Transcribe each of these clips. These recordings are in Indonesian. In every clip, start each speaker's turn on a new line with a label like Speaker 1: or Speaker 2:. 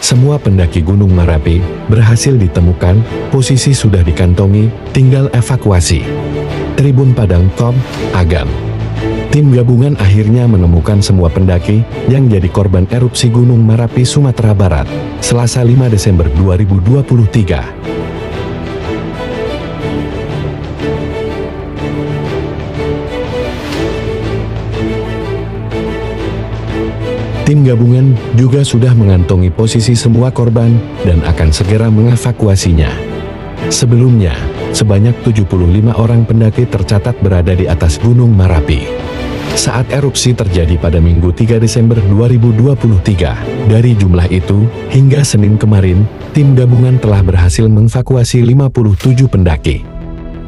Speaker 1: Semua pendaki Gunung Merapi berhasil ditemukan, posisi sudah dikantongi, tinggal evakuasi. Tribun Padang.com, Agam. Tim gabungan akhirnya menemukan semua pendaki yang jadi korban erupsi Gunung Merapi Sumatera Barat, Selasa 5 Desember 2023. Tim gabungan juga sudah mengantongi posisi semua korban dan akan segera mengevakuasinya. Sebelumnya, sebanyak 75 orang pendaki tercatat berada di atas Gunung Merapi saat erupsi terjadi pada Minggu 3 Desember 2023. Dari jumlah itu, hingga Senin kemarin, tim gabungan telah berhasil mengevakuasi 57 pendaki.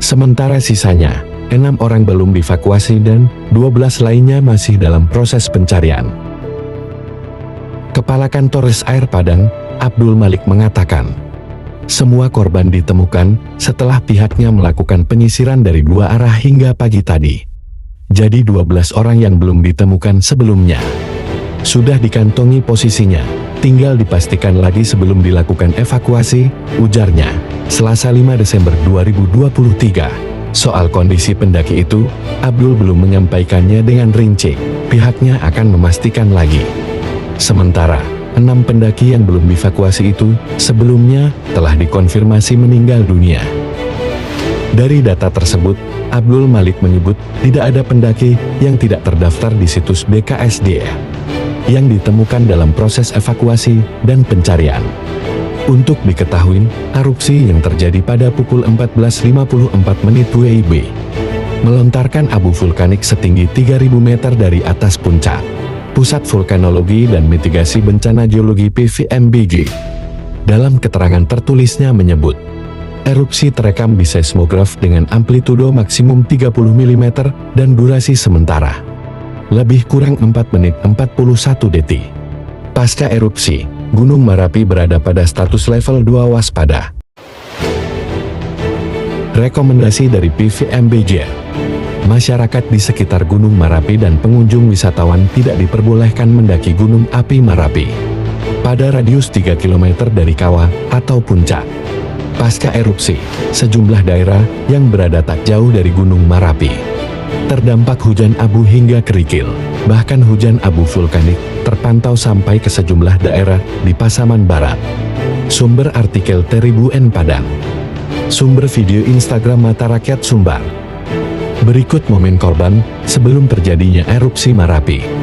Speaker 1: Sementara sisanya, 6 orang belum dievakuasi dan 12 lainnya masih dalam proses pencarian. Kepala Kantor Res Air Padang, Abdul Malik mengatakan, semua korban ditemukan setelah pihaknya melakukan penyisiran dari 2 arah hingga pagi tadi. Jadi 12 orang yang belum ditemukan sebelumnya sudah dikantongi posisinya, tinggal dipastikan lagi sebelum dilakukan evakuasi, ujarnya, Selasa 5 Desember 2023. Soal kondisi pendaki itu, Abdul belum menyampaikannya dengan rinci, pihaknya akan memastikan lagi. Sementara, 6 pendaki yang belum dievakuasi itu sebelumnya telah dikonfirmasi meninggal dunia. Dari data tersebut, Abdul Malik menyebut tidak ada pendaki yang tidak terdaftar di situs BKSDA yang ditemukan dalam proses evakuasi dan pencarian. Untuk diketahui, erupsi yang terjadi pada pukul 14.54 WIB melontarkan abu vulkanik setinggi 3.000 meter dari atas puncak Pusat Vulkanologi dan Mitigasi Bencana Geologi PVMBG. Dalam keterangan tertulisnya menyebut, erupsi terekam di seismograf dengan amplitudo maksimum 30 mm dan durasi sementara lebih kurang 4 menit 41 detik. Pasca erupsi, Gunung Merapi berada pada status level 2 waspada. Rekomendasi dari PVMBG, masyarakat di sekitar Gunung Merapi dan pengunjung wisatawan tidak diperbolehkan mendaki Gunung Api Merapi pada radius 3 km dari kawah atau puncak. Pasca erupsi, sejumlah daerah yang berada tak jauh dari Gunung Merapi terdampak hujan abu hingga kerikil. Bahkan hujan abu vulkanik terpantau sampai ke sejumlah daerah di Pasaman Barat. Sumber artikel Tribun Padang. Sumber video Instagram Mata Rakyat Sumbar. Berikut momen korban sebelum terjadinya erupsi Merapi.